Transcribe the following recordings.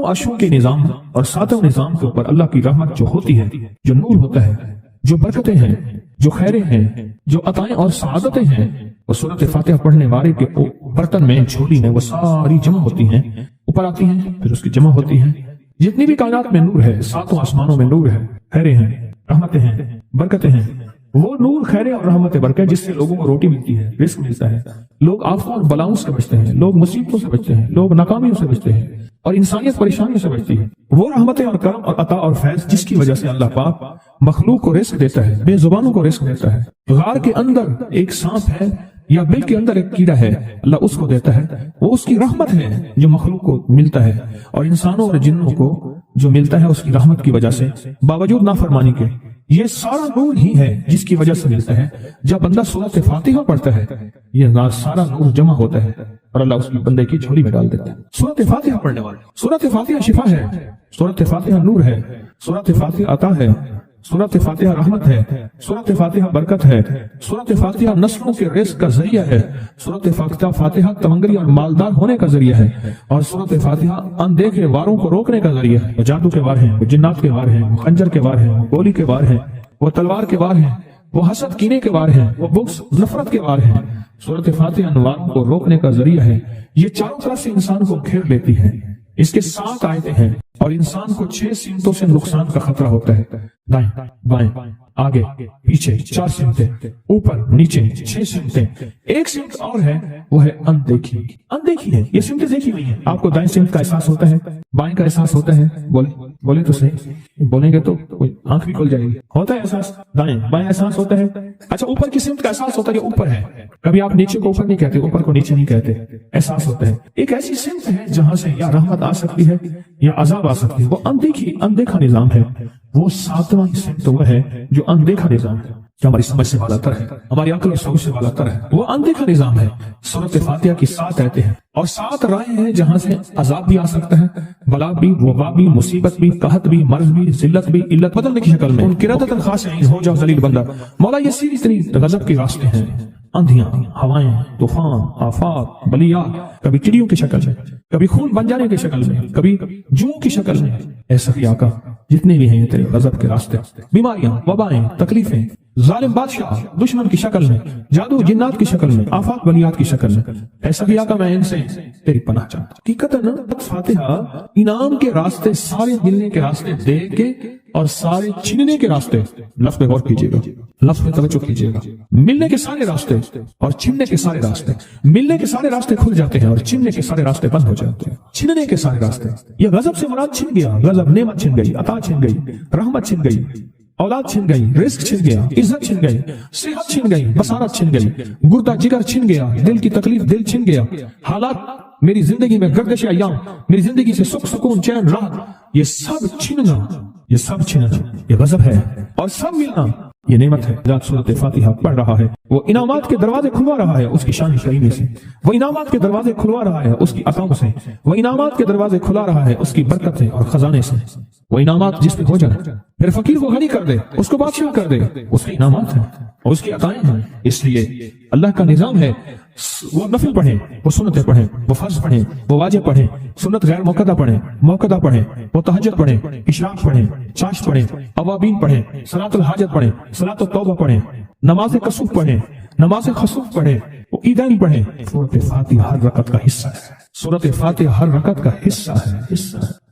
عرشوں کے نظام اور ساتوں نظام کے اوپر اللہ کی رحمت جو ہوتی ہے، جو نور ہوتا ہے، جو برکتیں ہیں، جو خیریں ہیں، جو عطائیں اور سعادتیں ہیں، وہ سورۃ فاتحہ پڑھنے والے کے برتن میں، جھولی میں وہ ساری جمع ہوتی ہیں، اوپر آتی ہیں، پھر اس کی جمع ہوتی ہیں۔ جتنی بھی کائنات میں نور ہے، ساتوں آسمانوں میں نور ہے، خیریں ہیں، رحمتیں ہیں، برکتیں ہیں، وہ نور، خیریں اور رحمت برکت جس سے لوگوں کو روٹی ملتی ہے، رزق ملتا ہے، لوگ آفتوں اور بلاؤں سے بچتے ہیں، لوگ مصیبتوں سے بچتے ہیں، لوگ ناکامیوں سے بچتے ہیں، اور انسانیت پریشانیوں سے بچتی ہے۔ وہ رحمتیں اور کرم اور عطا اور فیض جس کی وجہ سے اللہ پاک مخلوق کو رزق دیتا ہے، بے زبانوں کو رزق دیتا ہے۔ غار کے اندر ایک سانپ ہے یا بل کے اندر ایک کیڑا ہے، اللہ اس کو دیتا ہے، وہ اس کی رحمت ہے جو مخلوق کو ملتا ہے، اور انسانوں اور جنوں کو جو ملتا ہے اس کی رحمت کی وجہ سے، باوجود نافرمانی کے۔ یہ سارا نور ہی ہے جس کی وجہ سے ملتا ہے۔ جب بندہ سورۃ فاتحہ پڑھتا ہے، یہ سارا نور جمع ہوتا ہے اور اللہ اس کی بندے کی جھولی میں ڈال دیتا ہے۔ سورۃ فاتحہ پڑھنے والے، سورۃ فاتحہ شفا ہے، سورۃ فاتحہ نور ہے، سورۃ فاتحہ عطا ہے، سورۃ فاتحہ رحمت ہے، سورۃ فاتحہ برکت ہے، سورۃ فاتحہ نسلوں کے رزق کا ذریعہ ہے، سورۃ فاتحہ تمنگری اور مالدار ہونے کا ذریعہ ہے، اور سورۃ فاتحہ اندیکھے واروں کو روکنے کا ذریعہ ہے۔ وہ جادو کے وار ہیں، وہ جنات کے وار ہیں، وہ خنجر کے وار ہیں، وہ گولی کے وار ہیں، وہ تلوار کے وار ہیں، وہ حسد کینے کے وار ہیں، وہ بغض نفرت کے وار ہیں۔ سورۃ فاتحہ انوار کو روکنے کا ذریعہ ہے۔ یہ چاروں طرف سے انسان کو گھیر لیتی ہے۔ اس کے 7 آیتیں ہیں اور انسان کو 6 سمتوں سے نقصان کا خطرہ ہوتا ہے، دائیں بائیں آگے پیچھے 4 سمتیں، اوپر نیچے 6 سمتیں۔ ایک سمت اور ہے، وہ ہے اندیکھی۔ اندیکھی ہے، یہ سمتیں دیکھی ہوئی ہیں۔ آپ کو دائیں سمت کا احساس ہوتا ہے، بائیں کا احساس ہوتا ہے، بولے تو صحیح، بولیں گے تو آنکھ بھی کھل جائے گی۔ ہوتا ہے احساس، دائیں بائیں احساس ہوتا ہے۔ اچھا، اوپر کی سمت کا احساس ہوتا ہے، یہ اوپر ہے۔ کبھی آپ نیچے کو اوپر نہیں کہتے، اوپر کو نیچے نہیں کہتے، احساس ہوتا ہے۔ ایک ایسی سمت ہے جہاں سے یا رحمت آ سکتی ہے یا عذاب آ سکتی ہے، وہ اندیکھا نظام ہے۔ وہ 7واں سمت وہ ہے جو اندیکھا نظام ہے، جو ہماری سمجھ سے بالا تر ہے، ہماری عقل اور سوچ سے بالا تر ہے۔ وہ اندیکھا نظام ہے۔ سورۃ فاتحہ کی 7 آیتیں ہیں اور 7 راہیں ہیں جہاں سے عذاب بھی آ سکتا ہے، بلا بھی، وبا بھی، مصیبت بھی، قحط بھی، مرض بھی، ذلت بھی، علت بدلنے کی شکل میں۔ انقراضۃ خاصعین، ہو جاؤ ذلیل بندہ۔ مولا یہ سیدھی اتنی غضب کے راستے ہیں، آندھیاں، ہوائیں، طوفان، آفات، بلیات، کبھی چڑیوں کی شکل میں، کبھی خون بن جانے کی شکل میں، کبھی جو کی شکل میں۔ ایسا ہی آقا جتنے بھی ہیں یہ تیرے غضب کے راستے، بیماریاں، وبائیں، تکلیفیں، ظالم بادشاہ دشمن کی شکل میں، جادو جنات کی شکل میں، آفات بلیات کی شکل میں، ایسا ہی آقا میں ان سے تیری پناہ چاہتا ہوں۔ حقیقتاً فاتحہ انعام کے راستے، سارے ملنے کے راستے دے کے اور سارے چھننے کے راستے، لفظ پہ غور کیجیے گا، لفظ پہ توجہ کیجیے گا۔ ملنے کے سارے راستے اور چھننے کے سارے راستے، ملنے کے سارے راستے کھل جاتے ہیں اور چھننے کے سارے راستے بند ہو جاتے ہیں۔ چھننے کے سارے راستے، یہ غضب سے مراد چھن گیا، غضب نعمت چھن گئی، عطا چھن گئی، رحمت چھن گئی، اولاد چھن گئی، رزق چھن گیا، عزت چھن گئی، صحت چھن گئی، بصارت چھن گئی، گردہ جگر چھن گیا، دل کی تکلیف دل چھن گیا، حالات میری زندگی میں گردش ایام، میری زندگی سے سکھ سکون چین راحت، یہ سب چھننا، یہ سب چھننا، یہ غضب ہے، اور سب ملنا یہ نعمت ہے۔ جب سورۃ فاتحہ پڑھ رہا ہے وہ انعامات کے دروازے کھلوا رہا ہے اس کی شان کریمی سے، وہ انعامات کے دروازے کھلوا رہا ہے اس کی عطاؤں سے، وہ انعامات کے دروازے کھلا رہا ہے اس کی برکت سے اور خزانے سے۔ وہ انعامات جس پہ ہو جائے، پھر فقیر کو غنی کر دے، اس کو بادشاہ کر دے، اس کے انعامات ہیں اور اس کی عطائیں ہیں۔ اس لیے اللہ کا نظام ہے، وہ نفل پڑھیں، وہ سنتیں پڑھیں، وہ فرض پڑھیں، وہ واجب پڑھیں، سنت غیر موقدہ پڑھیں، موقدہ پڑھیں، وہ تہجد پڑھیں، اشراق پڑھیں، چاشت پڑھیں، اوابین پڑھیں، صلاۃ الحاجت پڑھیں، صلاۃ التوبہ پڑھیں، نماز کسوف پڑھیں، نماز خسوف پڑھیں، وہ عیدین پڑھیں۔ سورۃ فاتحہ ہر رکعت کا حصہ ہے، سورۃ فاتحہ ہر رکعت کا حصہ ہے،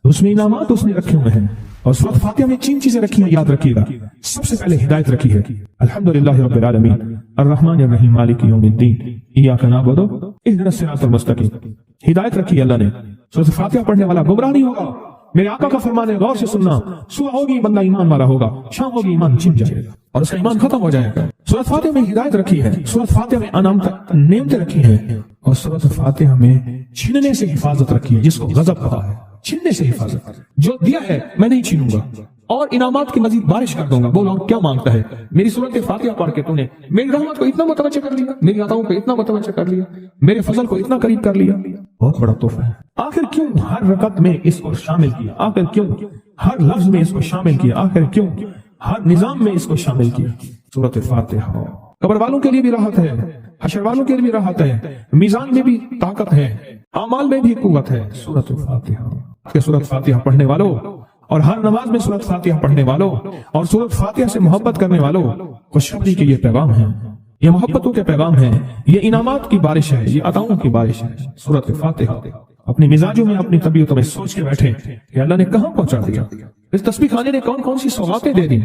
اس میں انعامات اس نے رکھے ہوئے ہیں۔ اور سورۃ فاتحہ میں 3 چیزیں رکھی ہیں، یاد رکھیے گا۔ سب سے پہلے ہدایت رکھی ہے، الحمدللہ رب العالمین الرحمن الرحیم مالک یوم الدین ایاک نعبد اہدنا الصراط المستقیم۔ ہدایت رکھی ہے اللہ نے۔ سورۃ فاتحہ پڑھنے والا گمراہ نہیں ہوگا، میرے آقا کا فرمان ہے، غور سے سننا۔ صبح ہوگی بندہ ایمان والا ہوگا، شام ہوگی ایمان چھن جائے گا اور اس کا ایمان ختم ہو جائے گا۔ سورۃ فاتحہ میں ہدایت رکھی ہے، سورۃ فاتحہ میں نعمتیں رکھی ہیں، اور سورۃ فاتحہ میں چھننے سے حفاظت رکھی ہے، جس کو غضب کہا ہے، چھننے سے حفاظت۔ جو دیا ہے میں نہیں چھینوں گا اور انعامات کی مزید بارش کر دوں گا۔ بولو کیا مانگتا ہے؟ میری سورۃ فاتحہ پڑھ کے تو نے میری رحمت کو اتنا متوجہ کر لیا، میری عطاؤں کو اتنا متوجہ کر لیا، میرے فضل کو اتنا قریب کر لیا، بہت بڑا تحفہ ہے۔ آخر کیوں ہر رکعت میں اس کو شامل کیا؟ آخر کیوں ہر لفظ میں اس کو شامل کیا؟ آخر کیوں ہر نظام میں اس کو شامل کیا؟ سورۃ فاتحہ قبر والوں کے لیے بھی راحت ہے، حشر والوں کے لیے بھی راحت ہے، میزان میں بھی طاقت ہے، اعمال میں بھی قوت ہے۔ سورۃ فاتحہ کہ سورۃ فاتحہ پڑھنے والوں اور ہر نماز میں سورۃ فاتحہ پڑھنے والوں اور سورۃ فاتحہ سے محبت کرنے والوں، خوشخبری کے یہ پیغام ہے، یہ محبتوں کے پیغام ہے، یہ انعامات کی بارش ہے، یہ عطاؤں کی بارش ہے۔ سورۃ فاتحہ اپنی مزاجوں میں، اپنی طبیعتوں میں سوچ کے بیٹھے کہ اللہ نے کہاں پہنچا دیا، اس تسبیح خانے نے کون کون سی سوغاتیں دے دی۔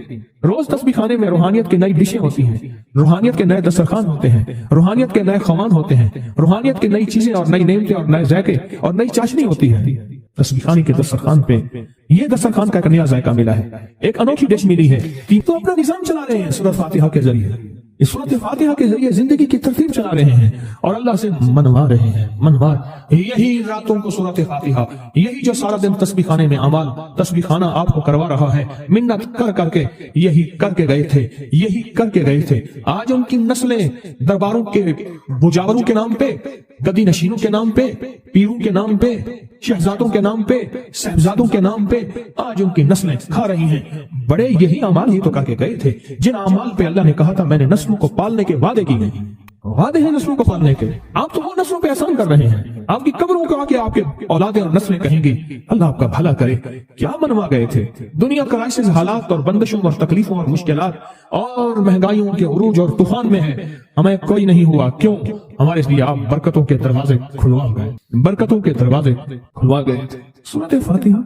روز تسبیح خانے میں روحانیت کی نئی ڈشیں ہوتی ہیں، روحانیت کے نئے دسترخوان ہوتے ہیں، روحانیت کے نئے خوان ہوتے ہیں، روحانیت کی نئی چیزیں اور نئی نعمتیں اور نئے ذائقے اور نئی چاشنی ہوتی ہے۔ تسبیح خانے کے دسترخوان پہ یہ دسترخوان کا ایک نیا ذائقہ ملا ہے، ایک انوکھی ڈش ملی ہے کہ تو اپنا نظام چلا رہے ہیں سورۃ فاتحہ کے ذریعے، اس سورۃ فاتحہ کے ذریعے زندگی کی ترتیب چلا رہے ہیں اور اللہ سے منوا رہے ہیں، منوا یہی راتوں کو سورۃ فاتحہ، یہی جو سارا دن تسبیح خانے میں اعمال تسبیح خانہ آپ کو کروا رہا ہے، منت کر کر کے یہی کر کے گئے تھے، یہی کر کے گئے تھے۔ آج ان کی نسلیں درباروں کے بجاوروں کے نام پہ، گدی نشینوں کے نام پہ، پیروں کے نام پہ، شہزادوں کے نام پہ، صاحبزادوں کے نام پہ آج ان کی نسلیں کھا رہی ہیں۔ بڑے یہی اعمال ہی تو کر کے گئے تھے جن اعمال پہ اللہ نے کہا تھا میں نے نسلوں کو پالنے کے وعدے کیے، وعدے ہیں نسلوں کو پالنے کے۔ آپ تو وہ نسلوں پہ احسان کر رہے ہیں، آپ کی قبروں کو آ کے آپ کے اولادیں اور نسلیں کہیں گی اللہ آپ کا بھلا کرے، کیا منوا گئے تھے۔ دنیا کرائسس، حالات اور بندشوں اور تکلیفوں اور مشکلات اور مہنگائیوں کے عروج اور طوفان میں ہے، ہمیں کوئی نہیں ہوا، کیوں؟ ہمارے لیے آپ برکتوں کے دروازے کھلوا گئے، برکتوں کے دروازے کھلوا گئے۔ سورۃ فاتحہ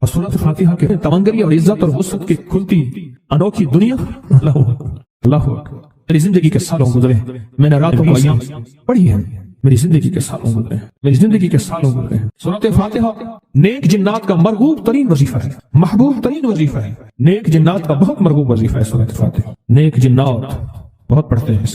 اور سورۃ فاتحہ کے تمنگری اور عزت اور وسعت کی کھلتی انوکھی دنیا، اللہ اللہ اکبر۔ میری زندگی کے سالوں گزرے، میں نے راتوں کو ایام پڑھی ہے، میری زندگی کے سالوں گزرے ہیں، میری زندگی کے سالوں گزرے ہیں۔ سورۃ فاتحہ نیک جنات کا مرغوب ترین وظیفہ ہے، محبوب ترین وظیفہ ہے، نیک جنات کا بہت مرغوب وظیفہ ہے سورۃ فاتحہ۔ نیک جنات بہت پڑھتے ہیں،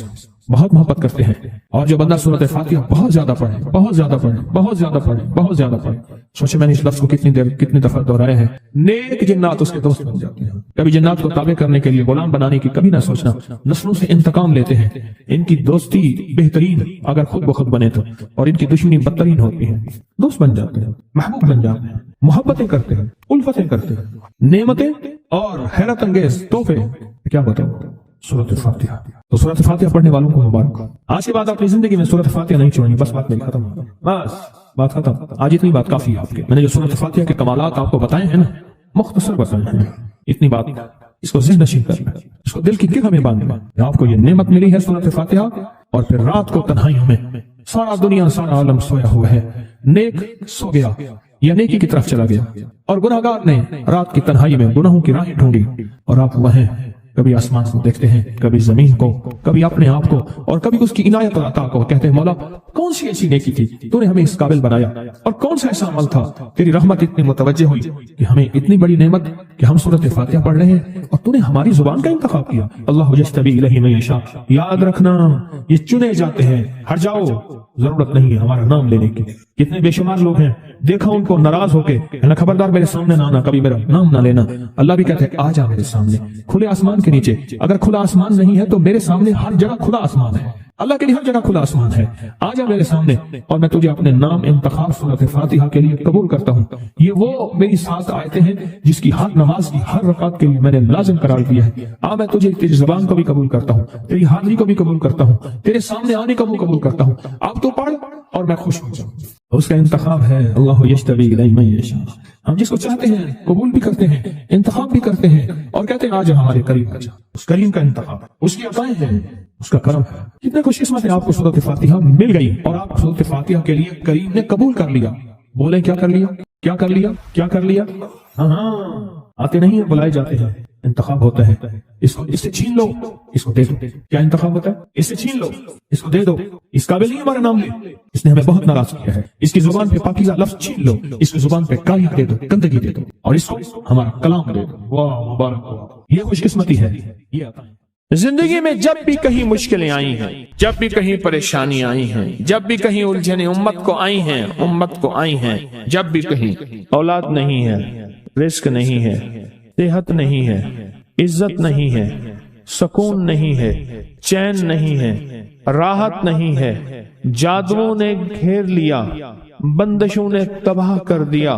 بہت محبت کرتے ہیں، اور جو بندہ سورۃ فاتحہ بہت زیادہ پڑھے، بہت زیادہ پڑھے، بہت زیادہ پڑھے، بہت زیادہ پڑھے، سوچے میں نے اس لفظ کو کتنی دفعہ دہرایا ہے، نیک جنات اس کے دوست بن جاتے ہیں۔ کبھی جنات کو تابع کرنے کے لیے، غلام بنانے کی کبھی نہ سوچنا، نسلوں سے انتقام لیتے ہیں، ان کی دوستی بہترین اگر خود بخود بنے تو، اور ان کی دشمنی بدترین ہوتی ہے، دوست بن جاتے ہیں، محبوب بن جاتے ہیں، محبتیں کرتے ہیں، الفتیں کرتے ہیں، نعمتیں اور حیرت انگیز تحفے، کیا بتاؤں۔ سورۃ فاتحہ، تو سورۃ فاتحہ پڑھنے والوں کو مبارک۔ آج کے بعد اپنی زندگی میں سورۃ فاتحہ نہیں چھوڑنی، بس بات میری ختم، بس بات ختم۔ آج اتنی بات کافی ہے آپ کے، میں نے جو سورۃ فاتحہ کے کمالات آپ کو بتائے ہیں نا، مختصر بتائے ہیں، اتنی بات اس کو ذہن نشین کر لیں، اس کو دل کی گہرا میں باندھ لیں۔ آپ کو یہ نعمت ملی ہے سورۃ فاتحہ، اور پھر رات کو تنہائیوں میں سارا دنیا سارا عالم سویا ہوا ہے، نیک سو گیا یا نیکی کی طرف چلا گیا، اور گناہگار نے رات کی تنہائی میں گناہوں کی راہیں ڈھونڈی، اور آپ وہیں کبھی آسمان کو دیکھتے ہیں، کبھی زمین کو، کبھی اپنے آپ کو، اور کبھی اس کی عنایت اور عطا کو، کہتے ہیں مولا کون سی ایسی نیکی تھی تو نے ہمیں اس قابل بنایا، اور کون سا ایسا عمل تھا تیری رحمت اتنی متوجہ ہوئی کہ ہمیں اتنی بڑی نعمت کہ ہم سورۃ فاتحہ پڑھ رہے ہیں اور تو نے ہماری زبان کا انتخاب کیا۔ اللہ یجتبی الیہ من یشاء، یاد رکھنا یہ چنے جاتے ہیں، ہٹ جاؤ، ضرورت نہیں ہے ہمارا نام لینے کی۔ کتنے بے شمار لوگ ہیں، دیکھا ان کو ناراض ہو کے، خبردار میرے سامنے نہ آنا، کبھی میرا نام نہ لینا۔ اللہ بھی کہتے ہیں آ جا میرے سامنے، کھلے آسمان کے نیچے، اگر کھلا آسمان نہیں ہے تو میرے سامنے ہر جگہ کھلا آسمان ہے، اللہ کے لیے ہر جگہ کھلا آسمان ہے، آ جا میرے سامنے، اور میں تجھے اپنے نام انتخاب سورۃ فاتحہ کے لیے قبول کرتا ہوں۔ یہ وہ میری 7 آیتیں ہیں جس کی ہر نماز کی ہر رکعت کے لیے میں نے لازم قرار دیا ہے۔ میں تجھے تیری زبان کو بھی قبول کرتا ہوں، تیری حاضری کو بھی قبول کرتا ہوں، تیرے سامنے آنے کو بھی قبول کرتا ہوں۔ آپ تو پڑھ اور میں خوش ہو جاؤں، اس کا انتخاب ہے اللہ یجتبی الیہ من یشاء۔ ہم جس کو چاہتے ہیں قبول بھی کرتے ہیں، انتخاب بھی کرتے ہیں، اور کہتے ہیں آج ہمارے قریب آ جا۔ اس کریم کا انتخاب، اس کی عطائیں ہیں، اس کا کرم ہے۔ کتنے خوش قسمت ہے آپ کو سورۃ فاتحہ مل گئی، اور آپ سورۃ فاتحہ کے لیے کریم نے قبول کر لیا۔ بولیں کیا کر لیا، کیا کر لیا، کیا کر لیا؟ ہاں آتے نہیں ہیں، بلائے جاتے ہیں، انتخاب ہوتا ہے، اس سے چھین لو، اس کو دے دو۔ کیا انتخاب ہوتا ہے؟ اس سے چھین لو، اس کو دے دو، اس قابل نہیں ہمارا نام لے، اس نے ہمیں بہت ناراض کیا ہے، اس کی زبان پہ پاکیزہ لفظ چھین لو، اس کی زبان پہ کالیاں دے دو، گندگی دے دو، اور اس کو ہمارا کلام دے دو۔ واہ مبارک ہو، یہ خوش قسمتی ہے، یہ آتا ہے۔ زندگی میں جب بھی کہیں مشکلیں آئی ہیں، جب بھی کہیں پریشانی آئی ہیں، جب بھی کہیں الجھنیں امت کو آئی ہیں، جب بھی کہیں اولاد نہیں ہے، رزق نہیں ہے، صحت نہیں ہے، عزت نہیں ہے، سکون نہیں ہے، چین نہیں ہے، راحت نہیں ہے، جادوؤں نے گھیر لیا، بندشوں نے تباہ کر دیا،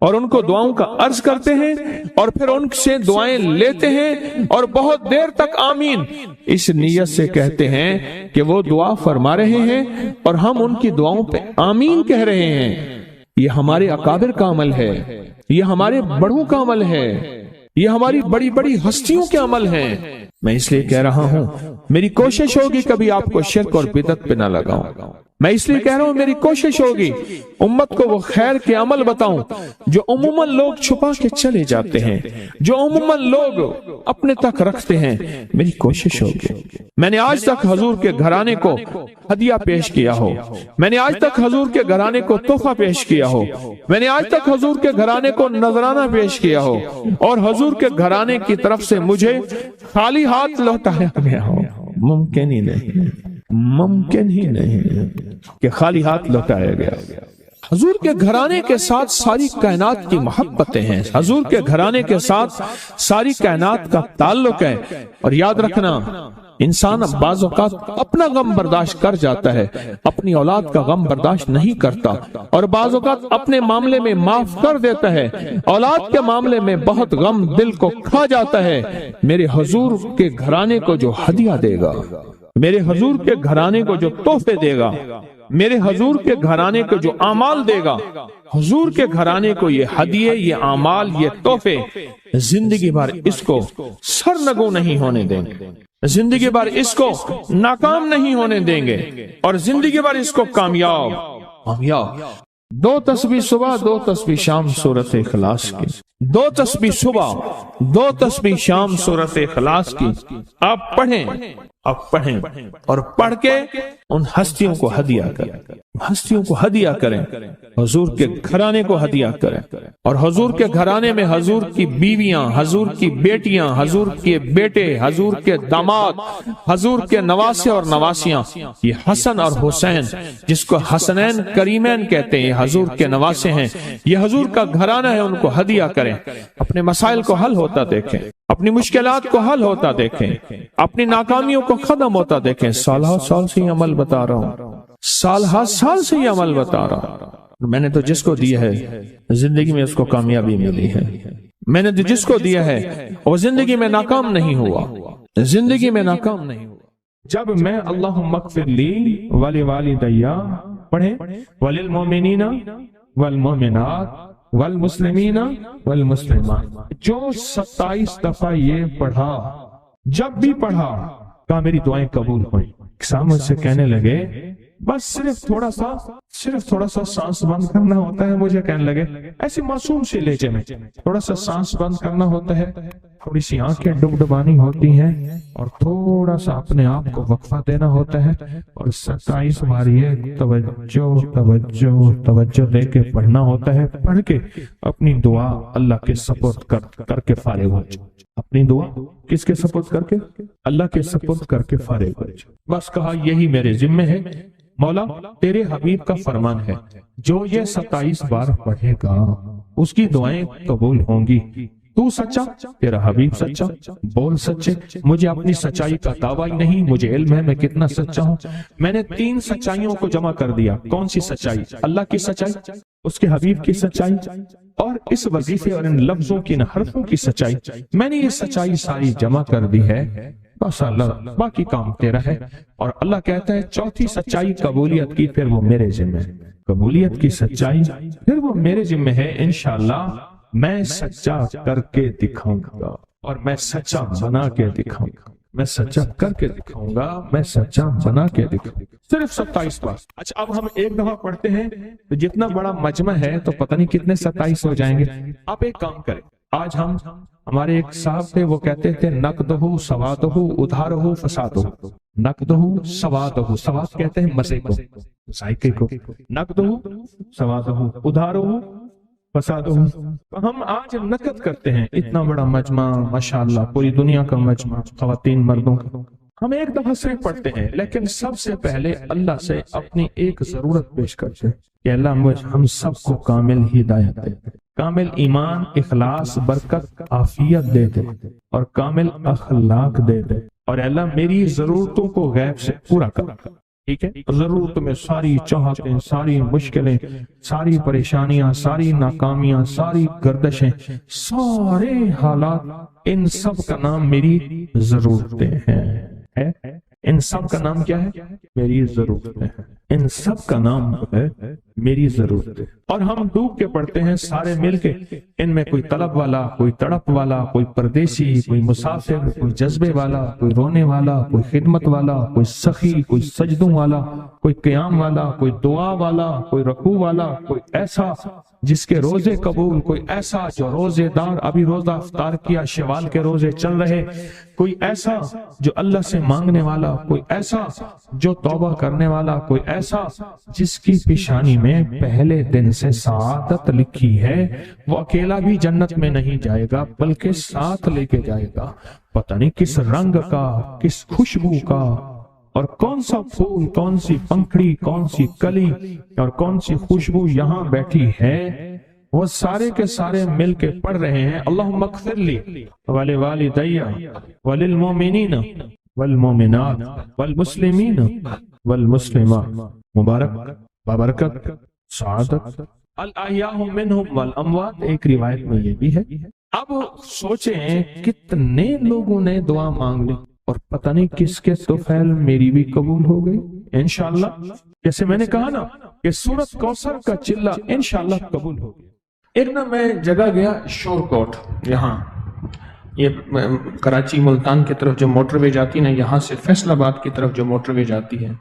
اور ان کو دعاؤں کا عرض کرتے ہیں اور پھر ان سے دعائیں لیتے ہیں اور بہت دیر تک آمین اس نیت سے کہتے ہیں کہ وہ دعا فرما رہے ہیں اور ہم ان کی دعاؤں پہ آمین کہہ رہے ہیں۔ یہ ہمارے اکابر کا عمل ہے، یہ ہمارے بڑوں کا عمل ہے، یہ ہماری بڑی بڑی ہستیوں کے عمل ہیں۔ میں اس لیے کہہ رہا ہوں میری کوشش ہوگی کبھی آپ کو شرک اور بدعت پہ نہ لگاؤں۔ میں اس لیے کہہ رہا ہوں میری کوشش ہوگی امت کو وہ خیر کے عمل بتاؤں جو عموماً لوگ چھپا کے چلے جاتے ہیں، جو عموماً لوگ اپنے تک رکھتے ہیں۔ میری کوشش ہوگی میں نے آج تک حضور کے گھرانے کو ہدیہ پیش کیا ہو، میں نے آج تک حضور کے گھرانے کو تحفہ پیش کیا ہو، میں نے آج تک حضور کے گھرانے کو نذرانہ پیش کیا ہو اور حضور کے گھرانے کی طرف سے مجھے خالی ہاتھ لوٹایا گیا ہو۔ ممکن ہی نہیں، ممکن ہی نہیں کہ خالی ہاتھ لوٹایا گیا۔ حضور کے گھرانے کے ساتھ ساری کائنات کی محبتیں ہیں، حضور کے گھرانے کے ساتھ ساری کائنات کا تعلق ہے۔ اور یاد رکھنا انسان بعض اوقات اپنا غم برداشت کر جاتا ہے، اپنی اولاد کا غم برداشت نہیں کرتا، اور بعض اوقات اپنے معاملے میں معاف کر دیتا ہے، اولاد کے معاملے میں بہت غم دل کو کھا جاتا ہے۔ میرے حضور کے گھرانے کو جو ہدیہ دے گا، میرے حضور کے گھرانے کو جو تحفے دے گا، میرے حضور کے گھرانے کو جو اعمال دے گا، حضور کے گھرانے کو یہ ہدیے، یہ اعمال، یہ تحفے زندگی بھر اس کو سرنگو نہیں ہونے دیں گے، زندگی بھر اس کو ناکام نہیں ہونے دیں گے، اور زندگی بھر اس کو کامیاب۔ دو تسبیح صبح، دو تسبیح شام سورۃ اخلاص کی، دو تسبیح صبح، دو تسبیح شام سورۃ اخلاص کی آپ پڑھیں، آپ پڑھیں اور پڑھ کے ان ہستیوں کو ہدیہ کریں، ہستیوں کو ہدیہ کریں، حضور کے گھرانے کو ہدیہ کریں، اور حضور کے گھرانے میں حضور کی بیویاں، حضور کی بیٹیاں، حضور کے بیٹے، حضور کے داماد، حضور کے نواسے اور نواسیاں، یہ حسن اور حسین جس کو حسنین کریمین کہتے ہیں، حضور کے نواسے ہیں، یہ حضور کا گھرانہ ہے، ان کو ہدیہ کریں۔ اپنے مسائل کو حل ہوتا دیکھیں، اپنی مشکلات کو حل ہوتا دیکھیں، اپنی ناکامیوں کو ختم ہوتا دیکھیں۔ سالہ سال سے یہ عمل بتا رہا ہوں، سالہ سال سے یہ عمل بتا رہا ہوں۔ میں نے تو جس کو دیا ہے زندگی میں اس کو کامیابی ملی ہے، میں نے تو جس کو دیا ہے وہ زندگی میں ناکام نہیں ہوا، زندگی میں ناکام نہیں ہوا۔ جب میں اللہم اغفر لی ولوالدی پڑھیں، وللمؤمنین والمؤمنات والمسلمین والمسلمات، جو 27 دفعہ یہ پڑھا، جب بھی پڑھا کہا میری دعائیں قبول ہوئیں۔ سامنے سے کہنے لگے بس صرف تھوڑا سا سانس بند کرنا ہوتا ہے، مجھے کہنے لگے ایسی معصوم سی لہجے میں تھوڑا سا سانس بند کرنا ہوتا ہے، تھوڑی سی آنکھیں ڈبڈبانی ہوتی ہیں اور تھوڑا سا اپنے آپ کو وقفہ دینا ہوتا ہے، اور 27 بار یہ توجہ دے کے پڑھنا ہوتا ہے۔ پڑھ کے اپنی دعا اللہ کے سپرد کر کے فارغ ہو جائے، اپنی دعا کس کے سپرد کر کے؟ اللہ کے سپرد کر کے فارغ ہو جائے۔ بس کہا یہی میرے ذمہ ہے مولا، تیرے حبیب کا فرمان ہے جو یہ 27 بار پڑھے گا اس کی دعائیں قبول ہوں گی۔ تو سچا، تیرا حبیب سچا، بول سچے، مجھے اپنی سچائی کا دعویٰ ہی نہیں، مجھے علم ہے میں کتنا سچا ہوں۔ میں نے 3 سچائیوں کو جمع کر دیا۔ کون سی سچائی؟ اللہ کی سچائی، اس کے حبیب کی سچائی، اور اس وظیفے اور ان لفظوں کی، ان حرفوں کی سچائی۔ میں نے یہ سچائی ساری جمع کر دی ہے، بس اللہ باقی کام تیرا ہے۔ اور اللہ کہتا ہے چوتھی سچائی قبولیت کی، پھر وہ میرے ذمہ ہے، قبولیت کی سچائی پھر وہ میرے ذمہ ہے۔ انشاءاللہ میں سچا کر کے دکھاؤں گا، اور میں سچا بنا کے دکھاؤں گا، میں سچا کر کے دکھاؤں گا، میں سچا بنا کے دکھاؤں گا۔ صرف 27 بار۔ اچھا اب ہم ایک دفعہ پڑھتے ہیں تو جتنا بڑا مجمع ہے تو پتہ نہیں کتنے 27 ہو جائیں گے۔ آپ ایک کام کریں، آج ہمارے ایک صاحب تھے، وہ کہتے تھے نقدہ سوادہ ادھارہ فسادہ، نقدہ سوادہ، سواد کہتے ہیں مزے کو، ذائقے کو، نقدہ سوادہ ادھارہ فسادہ۔ ہم آج نقد کرتے ہیں اتنا بڑا مجمع، ماشاءاللہ پوری دنیا کا مجمع، خواتین مردوں کا۔ ہم ایک دفعہ صرف پڑھتے ہیں، لیکن سب سے پہلے اللہ سے اپنی ایک ضرورت پیش کرتے ہیں کہ اللہ ہم سب کو کامل ہدایت دے، کامل ایمان، اخلاص، برکت، عافیت دے دے، اور کامل اخلاق دے دے، اور اللہ میری ضرورتوں کو غیب سے پورا کر۔ ٹھیک ہے، ضرورت میں ساری چاہتیں، ساری مشکلیں، ساری پریشانیاں، ساری ناکامیاں، ساری گردشیں، سارے حالات، ان سب کا نام میری ضرورتیں ہیں۔ ان سب کا نام کیا ہے؟ میری ضرورتیں ہیں۔ ان سب کا نام ہے میری ضرورتیں۔ اور ہم ڈوب کے پڑھتے ہیں سارے مل کے، ان میں کوئی طلب والا، کوئی تڑپ والا، کوئی پردیسی، کوئی مسافر، کوئی جذبے والا، کوئی رونے والا، کوئی خدمت والا، کوئی سخی، کوئی سجدوں والا، کوئی قیام والا، کوئی دعا والا، کوئی رکوع والا، کوئی ایسا جس کے روزے قبول، کوئی ایسا جو روزے دار ابھی روزہ افطار کیا، شوال کے روزے چل رہے، کوئی ایسا جو اللہ سے مانگنے والا، کوئی ایسا جو توبہ کرنے والا، کوئی ایسا جس کی پیشانی میں پہلے دن سے سعادت لکھی ہے، وہ اکیلا بھی جنت میں نہیں جائے گا بلکہ ساتھ لے کے جائے گا، پتہ نہیں کس رنگ کا، کس خوشبو کا، اور کون سا پھول، کون سی پنکھڑی، کون سی کلی اور کون سی خوشبو یہاں بیٹھی ہے، وہ سارے کے سارے مل کے پڑھ رہے ہیں اللہم اغفر لی ولوالدی وللمؤمنین والمؤمنات والمسلمین والمسلمات، مبارک، بابرکت، سعادت، الاحیاء منہم والاموات، ایک روایت میں یہ بھی ہے۔ اب سوچیں کتنے لوگوں نے دعا مانگ لی اور پتہ نہیں کس کے طفیل میری بھی قبول ہو گئی انشاءاللہ۔ جیسے میں نے کہا نا کہ سورت کوثر کا چلہ انشاءاللہ قبول ہو گیا۔ ایک نا میں جگہ گیا شور کوٹ، یہاں یہ کراچی ملتان کی طرف جو موٹر وے جاتی نا، یہاں سے فیصل آباد کی طرف جو موٹر وے جاتی ہے،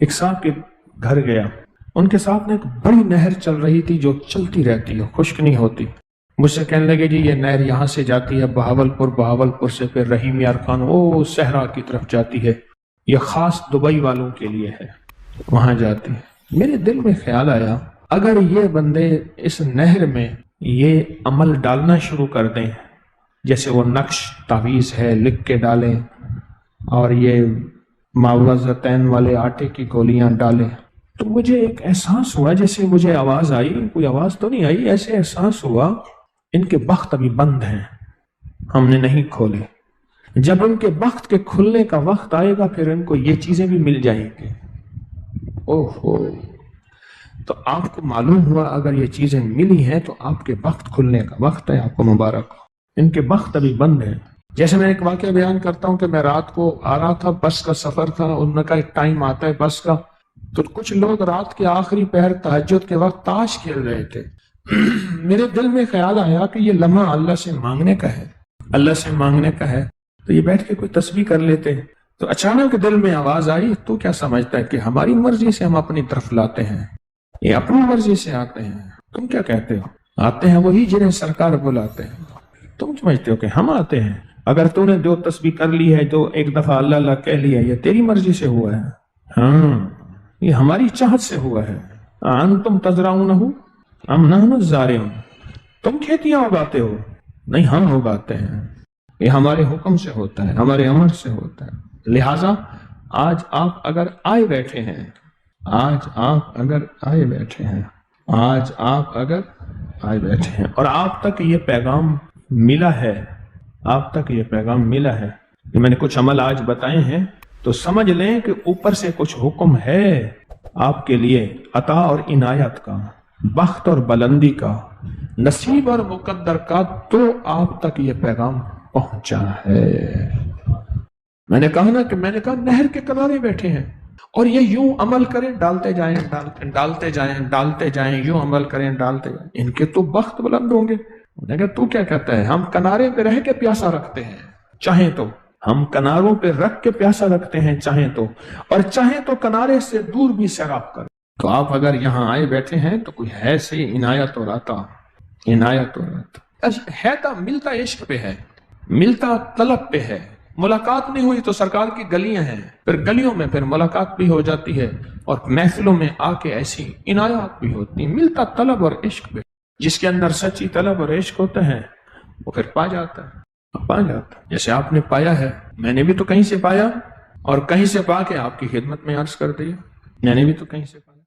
ایک صاحب کے گھر گیا، ان کے ساتھ ایک بڑی نہر چل رہی تھی جو چلتی رہتی ہے، خشک نہیں ہوتی۔ مجھ سے کہنے لگے جی یہ نہر یہاں سے جاتی ہے بہاولپور، بہاولپور سے پھر رحیم یار خان او صحرا کی طرف جاتی ہے، یہ خاص دبئی والوں کے لیے ہے، وہاں جاتی ہے۔ میرے دل میں خیال آیا اگر یہ بندے اس نہر میں یہ عمل ڈالنا شروع کر دیں، جیسے وہ نقش تعویذ ہے لکھ کے ڈالیں اور یہ معوذتین والے آٹے کی گولیاں ڈالیں، تو مجھے ایک احساس ہوا، جیسے مجھے آواز آئی، کوئی آواز تو نہیں آئی، ایسے احساس ہوا ان کے بخت ابھی بند ہیں، ہم نے نہیں کھولے، جب ان کے بخت کے کھلنے کا وقت آئے گا پھر ان کو یہ چیزیں بھی مل جائیں گی۔ اوہو، تو آپ کو معلوم ہوا اگر یہ چیزیں ملی ہیں تو آپ کے بخت کھلنے کا وقت ہے، آپ کو مبارک ہو۔ ان کے بخت ابھی بند ہیں۔ جیسے میں ایک واقعہ بیان کرتا ہوں کہ میں رات کو آ رہا تھا، بس کا سفر تھا، ان کا ایک ٹائم آتا ہے بس کا، تو کچھ لوگ رات کے آخری پہر تہجد کے وقت تاش کھیل رہے تھے۔ میرے دل میں خیال آیا کہ یہ لمحہ اللہ سے مانگنے کا ہے، اللہ سے مانگنے کا ہے، تو یہ بیٹھ کے کوئی تسبیح کر لیتے۔ تو اچانک دل میں آواز آئی، تو کیا سمجھتا ہے کہ ہماری مرضی سے ہم اپنی طرف لاتے ہیں، یہ اپنی مرضی سے آتے ہیں، تم کیا کہتے ہو؟ آتے ہیں وہی جنہیں سرکار بلاتے ہیں، تم سمجھتے ہو کہ ہم آتے ہیں؟ اگر تو نے جو تسبیح کر لی ہے، جو ایک دفعہ اللہ اللہ کہہ لیا، یہ تیری مرضی سے ہوا ہے؟ ہاں، یہ ہماری چاہت سے ہوا ہے۔ انتم تزرعونہ ام نحن الزارعون، تم کھیتیاں اگاتے ہو؟ نہیں، ہم اگاتے ہیں، یہ ہمارے حکم سے ہوتا ہے، ہمارے امر سے ہوتا ہے۔ لہٰذا آج آپ اگر آئے بیٹھے ہیں، آج آپ اگر آئے بیٹھے ہیں، آج آپ اگر آئے بیٹھے ہیں اور آپ تک یہ پیغام ملا ہے، آپ تک یہ پیغام ملا ہے کہ میں نے کچھ عمل آج بتائے ہیں، تو سمجھ لیں کہ اوپر سے کچھ حکم ہے آپ کے لیے، عطا اور عنایت کا، بخت اور بلندی کا، نصیب اور مقدر کا، تو آپ تک یہ پیغام پہنچا ہے۔ میں نے کہا نا کہ میں نے کہا نہر کے کنارے بیٹھے ہیں اور یہ یوں عمل کریں، ڈالتے جائیں، ڈالتے جائیں، ڈالتے جائیں، یوں عمل کریں، ڈالتے جائیں، ان کے تو بخت بلند ہوں گے۔ میں نے کہا تو کیا کہتا ہے؟ ہم کنارے پہ رہ کے پیاسا رکھتے ہیں، چاہیں تو ہم کناروں پہ رکھ کے پیاسا رکھتے ہیں، چاہیں تو، اور چاہیں تو کنارے سے دور بھی سیراب کر۔ تو آپ اگر یہاں آئے بیٹھے ہیں تو کوئی ہے سی عنایت اور عطا، عنایت اور عطا ہے، تو ملتا عشق پہ ہے، ملتا طلب پہ ہے۔ ملاقات نہیں ہوئی تو سرکار کی گلیاں ہیں، پھر گلیوں میں پھر ملاقات بھی ہو جاتی ہے اور محفلوں میں آ کے ایسی عنایات بھی ہوتی ہیں، ملتا طلب اور عشق پہ۔ جس کے اندر سچی طلب اور عشق ہوتا ہے وہ پھر پا جاتا ہے، پا جاتا ہے۔ جیسے آپ نے پایا ہے، میں نے بھی تو کہیں سے پایا اور کہیں سے پا کے آپ کی خدمت میں عرض کر دیا، میں نے بھی تو کہیں سے